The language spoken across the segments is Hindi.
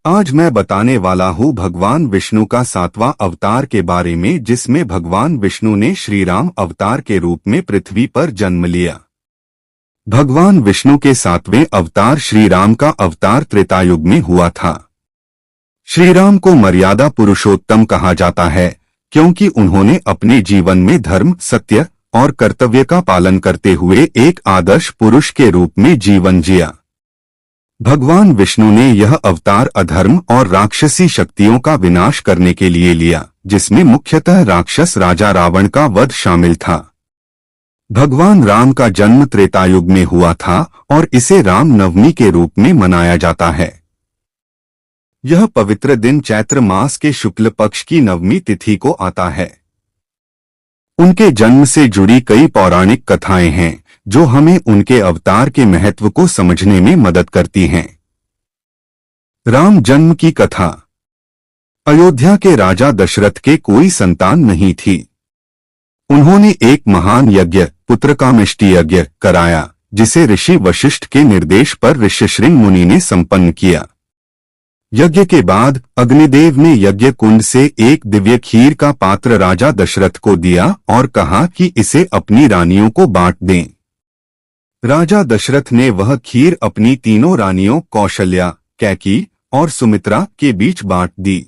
आज मैं बताने वाला हूँ भगवान विष्णु का 7वां अवतार के बारे में, जिसमें भगवान विष्णु ने श्री राम अवतार के रूप में पृथ्वी पर जन्म लिया। भगवान विष्णु के 7वें अवतार श्री राम का अवतार त्रेतायुग में हुआ था। श्री राम को मर्यादा पुरुषोत्तम कहा जाता है क्योंकि उन्होंने अपने जीवन में धर्म, सत्य और कर्तव्य का पालन करते हुए एक आदर्श पुरुष के रूप में जीवन जिया। भगवान विष्णु ने यह अवतार अधर्म और राक्षसी शक्तियों का विनाश करने के लिए लिया, जिसमें मुख्यतः राक्षस राजा रावण का वध शामिल था। भगवान राम का जन्म त्रेतायुग में हुआ था और इसे राम नवमी के रूप में मनाया जाता है। यह पवित्र दिन चैत्र मास के शुक्ल पक्ष की नवमी तिथि को आता है। उनके जन्म से जुड़ी कई पौराणिक कथाएं हैं जो हमें उनके अवतार के महत्व को समझने में मदद करती हैं। राम जन्म की कथा। अयोध्या के राजा दशरथ के कोई संतान नहीं थी। उन्होंने एक महान यज्ञ, पुत्रकामेष्टि यज्ञ कराया, जिसे ऋषि वशिष्ठ के निर्देश पर ऋष्यशृंग मुनि ने संपन्न किया। यज्ञ के बाद अग्निदेव ने यज्ञ कुंड से एक दिव्य खीर का पात्र राजा दशरथ को दिया और कहा कि इसे अपनी रानियों को बांट दें। राजा दशरथ ने वह खीर अपनी तीनों रानियों कौशल्या, कैकेयी और सुमित्रा के बीच बांट दी।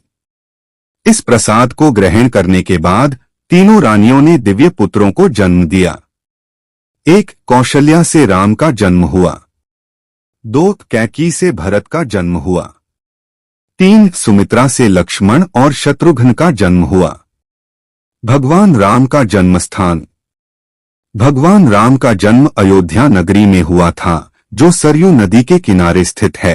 इस प्रसाद को ग्रहण करने के बाद तीनों रानियों ने दिव्य पुत्रों को जन्म दिया। 1 कौशल्या से राम का जन्म हुआ। 2 कैकेयी से भरत का जन्म हुआ। 3 सुमित्रा से लक्ष्मण और शत्रुघ्न का जन्म हुआ। भगवान राम का जन्म स्थान। भगवान राम का जन्म अयोध्या नगरी में हुआ था, जो सरयू नदी के किनारे स्थित है।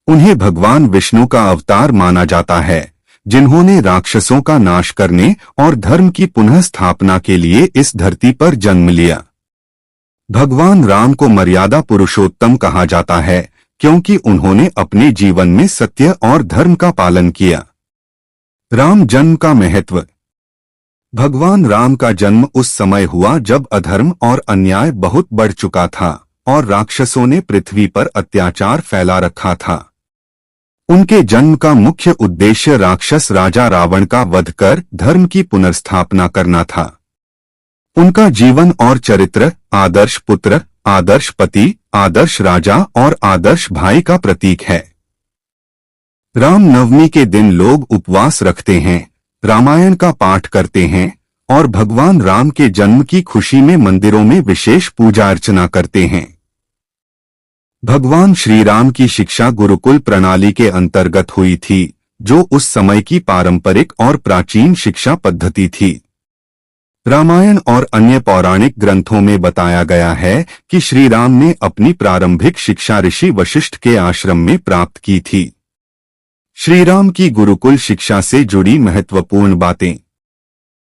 उन्हें भगवान विष्णु का अवतार माना जाता है, जिन्होंने राक्षसों का नाश करने और धर्म की पुनः स्थापना के लिए इस धरती पर जन्म लिया। भगवान राम को मर्यादा पुरुषोत्तम कहा जाता है क्योंकि उन्होंने अपने जीवन में सत्य और धर्म का पालन किया। राम जन्म का महत्व। भगवान राम का जन्म उस समय हुआ जब अधर्म और अन्याय बहुत बढ़ चुका था और राक्षसों ने पृथ्वी पर अत्याचार फैला रखा था। उनके जन्म का मुख्य उद्देश्य राक्षस राजा रावण का वध कर धर्म की पुनर्स्थापना करना था। उनका जीवन और चरित्र आदर्श पुत्र, आदर्श पति, आदर्श राजा और आदर्श भाई का प्रतीक है। राम नवमी के दिन लोग उपवास रखते हैं, रामायण का पाठ करते हैं और भगवान राम के जन्म की खुशी में मंदिरों में विशेष पूजा अर्चना करते हैं। भगवान श्री राम की शिक्षा गुरुकुल प्रणाली के अंतर्गत हुई थी, जो उस समय की पारंपरिक और प्राचीन शिक्षा पद्धति थी। रामायण और अन्य पौराणिक ग्रंथों में बताया गया है कि श्री राम ने अपनी प्रारंभिक शिक्षा ऋषि वशिष्ठ के आश्रम में प्राप्त की थी। श्री राम की गुरुकुल शिक्षा से जुड़ी महत्वपूर्ण बातें।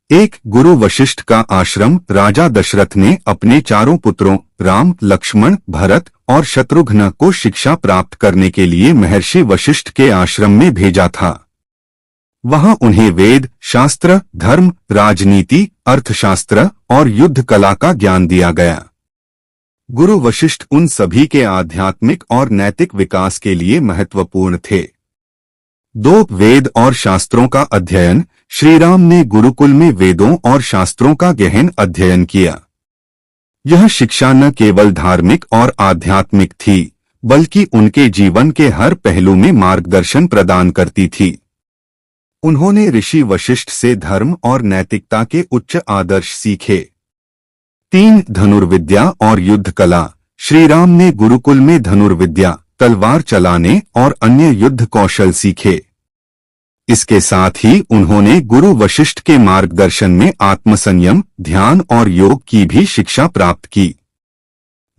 1 गुरु वशिष्ठ का आश्रम। राजा दशरथ ने अपने चारों पुत्रों राम, लक्ष्मण, भरत और शत्रुघ्न को शिक्षा प्राप्त करने के लिए महर्षि वशिष्ठ के आश्रम में भेजा था। वहां उन्हें वेद, शास्त्र, धर्म, राजनीति, अर्थशास्त्र और युद्ध कला का ज्ञान दिया गया। गुरु वशिष्ठ उन सभी के आध्यात्मिक और नैतिक विकास के लिए महत्वपूर्ण थे। 2 वेद और शास्त्रों का अध्ययन। श्री राम ने गुरुकुल में वेदों और शास्त्रों का गहन अध्ययन किया। यह शिक्षा न केवल धार्मिक और आध्यात्मिक थी, बल्कि उनके जीवन के हर पहलू में मार्गदर्शन प्रदान करती थी। उन्होंने ऋषि वशिष्ठ से धर्म और नैतिकता के उच्च आदर्श सीखे। 3 धनुर्विद्या और युद्ध कला। श्री राम ने गुरुकुल में धनुर्विद्या, तलवार चलाने और अन्य युद्ध कौशल सीखे। इसके साथ ही उन्होंने गुरु वशिष्ठ के मार्गदर्शन में आत्मसंयम, ध्यान और योग की भी शिक्षा प्राप्त की।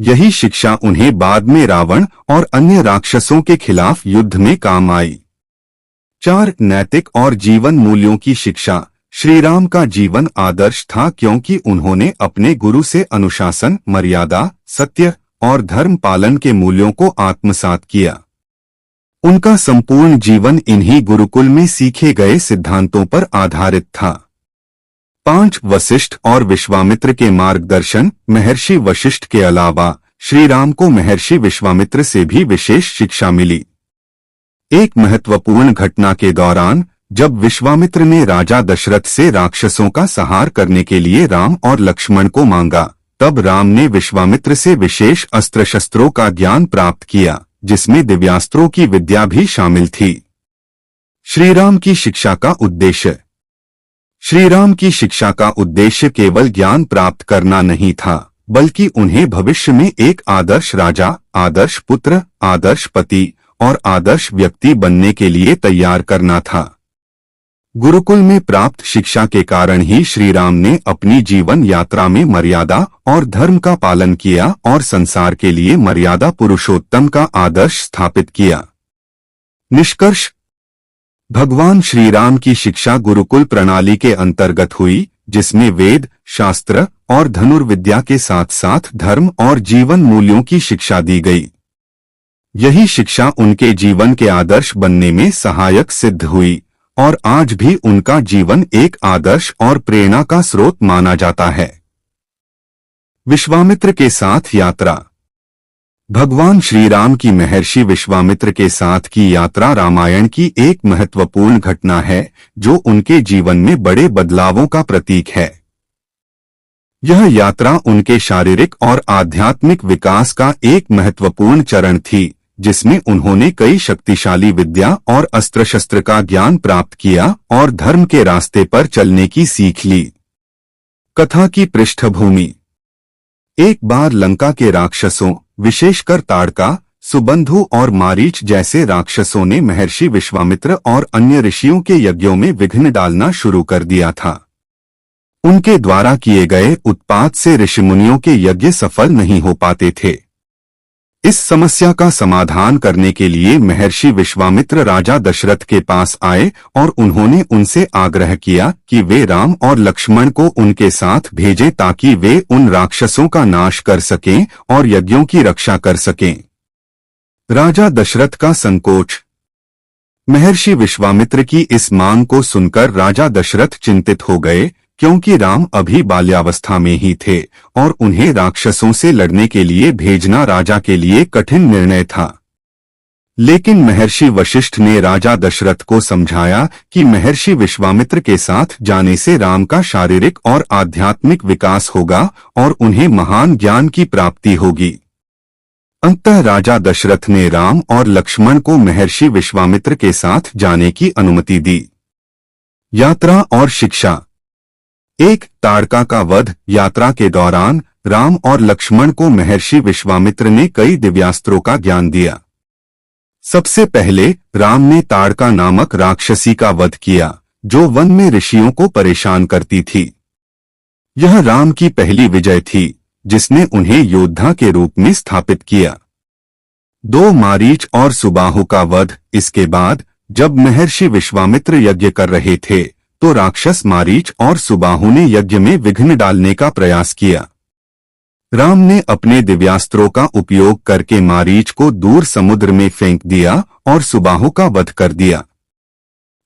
यही शिक्षा उन्हें बाद में रावण और अन्य राक्षसों के खिलाफ युद्ध में काम आई। 4 नैतिक और जीवन मूल्यों की शिक्षा। श्री राम का जीवन आदर्श था क्योंकि उन्होंने अपने गुरु से अनुशासन, मर्यादा, सत्य और धर्म पालन के मूल्यों को आत्मसात किया। उनका संपूर्ण जीवन इन्हीं गुरुकुल में सीखे गए सिद्धांतों पर आधारित था। 5 वशिष्ठ और विश्वामित्र के मार्गदर्शन। महर्षि वशिष्ठ के अलावा श्री राम को महर्षि विश्वामित्र से भी विशेष शिक्षा मिली। एक महत्वपूर्ण घटना के दौरान जब विश्वामित्र ने राजा दशरथ से राक्षसों का संहार करने के लिए राम और लक्ष्मण को मांगा, तब राम ने विश्वामित्र से विशेष अस्त्र शस्त्रों का ज्ञान प्राप्त किया, जिसमें दिव्यास्त्रों की विद्या भी शामिल थी। श्रीराम की शिक्षा का उद्देश्य। श्रीराम की शिक्षा का उद्देश्य केवल ज्ञान प्राप्त करना नहीं था, बल्कि उन्हें भविष्य में एक आदर्श राजा, आदर्श पुत्र, आदर्श पति और आदर्श व्यक्ति बनने के लिए तैयार करना था। गुरुकुल में प्राप्त शिक्षा के कारण ही श्रीराम ने अपनी जीवन यात्रा में मर्यादा और धर्म का पालन किया और संसार के लिए मर्यादा पुरुषोत्तम का आदर्श स्थापित किया। निष्कर्ष। भगवान श्रीराम की शिक्षा गुरुकुल प्रणाली के अंतर्गत हुई, जिसमें वेद, शास्त्र और धनुर्विद्या के साथ साथ धर्म और जीवन मूल्यों की शिक्षा दी गई। यही शिक्षा उनके जीवन के आदर्श बनने में सहायक सिद्ध हुई और आज भी उनका जीवन एक आदर्श और प्रेरणा का स्रोत माना जाता है। विश्वामित्र के साथ यात्रा। भगवान श्रीराम की महर्षि विश्वामित्र के साथ की यात्रा रामायण की एक महत्वपूर्ण घटना है, जो उनके जीवन में बड़े बदलावों का प्रतीक है। यह यात्रा उनके शारीरिक और आध्यात्मिक विकास का एक महत्वपूर्ण चरण थी, जिसमें उन्होंने कई शक्तिशाली विद्या और अस्त्र शस्त्र का ज्ञान प्राप्त किया और धर्म के रास्ते पर चलने की सीख ली। कथा की पृष्ठभूमि। एक बार लंका के राक्षसों, विशेषकर ताड़का, सुबंधु और मारीच जैसे राक्षसों ने महर्षि विश्वामित्र और अन्य ऋषियों के यज्ञों में विघ्न डालना शुरू कर दिया था। उनके द्वारा किए गए उत्पात से ऋषिमुनियों के यज्ञ सफल नहीं हो पाते थे। इस समस्या का समाधान करने के लिए महर्षि विश्वामित्र राजा दशरथ के पास आए और उन्होंने उनसे आग्रह किया कि वे राम और लक्ष्मण को उनके साथ भेजें ताकि वे उन राक्षसों का नाश कर सकें और यज्ञों की रक्षा कर सकें। राजा दशरथ का संकोच। महर्षि विश्वामित्र की इस मांग को सुनकर राजा दशरथ चिंतित हो गए, क्योंकि राम अभी बाल्यावस्था में ही थे और उन्हें राक्षसों से लड़ने के लिए भेजना राजा के लिए कठिन निर्णय था। लेकिन महर्षि वशिष्ठ ने राजा दशरथ को समझाया कि महर्षि विश्वामित्र के साथ जाने से राम का शारीरिक और आध्यात्मिक विकास होगा और उन्हें महान ज्ञान की प्राप्ति होगी। अंततः राजा दशरथ ने राम और लक्ष्मण को महर्षि विश्वामित्र के साथ जाने की अनुमति दी। यात्रा और शिक्षा। एक, ताड़का का वध। यात्रा के दौरान राम और लक्ष्मण को महर्षि विश्वामित्र ने कई दिव्यास्त्रों का ज्ञान दिया। सबसे पहले राम ने ताड़का नामक राक्षसी का वध किया, जो वन में ऋषियों को परेशान करती थी। यह राम की पहली विजय थी, जिसने उन्हें योद्धा के रूप में स्थापित किया। 2, मारीच और सुबाहु का वध। इसके बाद जब महर्षि विश्वामित्र यज्ञ कर रहे थे, तो राक्षस मारीच और सुबाहु ने यज्ञ में विघ्न डालने का प्रयास किया। राम ने अपने दिव्यास्त्रों का उपयोग करके मारीच को दूर समुद्र में फेंक दिया और सुबाहु का वध कर दिया।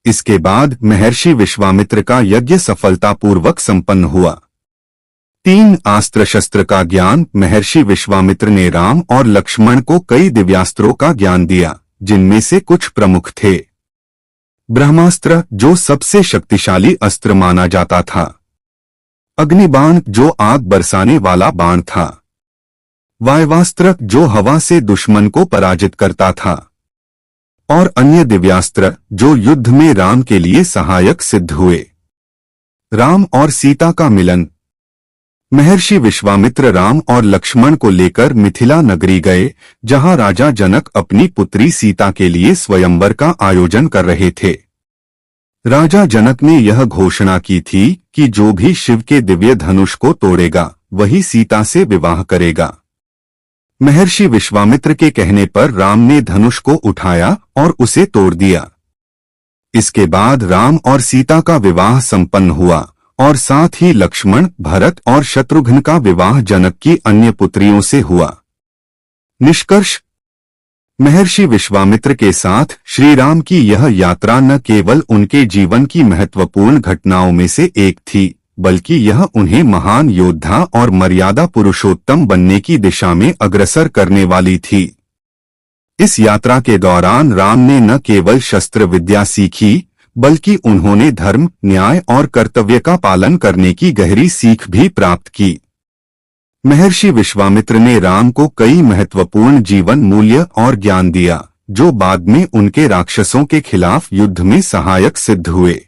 इसके बाद महर्षि विश्वामित्र का यज्ञ सफलतापूर्वक संपन्न हुआ। 3, अस्त्र शस्त्र का ज्ञान। महर्षि विश्वामित्र ने राम और लक्ष्मण को कई दिव्यास्त्रों का ज्ञान दिया, जिनमें से कुछ प्रमुख थे। ब्रह्मास्त्र, जो सबसे शक्तिशाली अस्त्र माना जाता था। अग्निबाण, जो आग बरसाने वाला बाण था। वायवास्त्र, जो हवा से दुश्मन को पराजित करता था। और अन्य दिव्यास्त्र, जो युद्ध में राम के लिए सहायक सिद्ध हुए। राम और सीता का मिलन। महर्षि विश्वामित्र राम और लक्ष्मण को लेकर मिथिला नगरी गए, जहां राजा जनक अपनी पुत्री सीता के लिए स्वयंवर का आयोजन कर रहे थे। राजा जनक ने यह घोषणा की थी कि जो भी शिव के दिव्य धनुष को तोड़ेगा, वही सीता से विवाह करेगा। महर्षि विश्वामित्र के कहने पर राम ने धनुष को उठाया और उसे तोड़ दिया। इसके बाद राम और सीता का विवाह संपन्न हुआ और साथ ही लक्ष्मण, भरत और शत्रुघ्न का विवाह जनक की अन्य पुत्रियों से हुआ। निष्कर्ष। महर्षि विश्वामित्र के साथ श्री राम की यह यात्रा न केवल उनके जीवन की महत्वपूर्ण घटनाओं में से एक थी, बल्कि यह उन्हें महान योद्धा और मर्यादा पुरुषोत्तम बनने की दिशा में अग्रसर करने वाली थी। इस यात्रा के दौरान राम ने न केवल शस्त्र विद्या सीखी, बल्कि उन्होंने धर्म, न्याय और कर्तव्य का पालन करने की गहरी सीख भी प्राप्त की। महर्षि विश्वामित्र ने राम को कई महत्वपूर्ण जीवन मूल्य और ज्ञान दिया, जो बाद में उनके राक्षसों के खिलाफ युद्ध में सहायक सिद्ध हुए।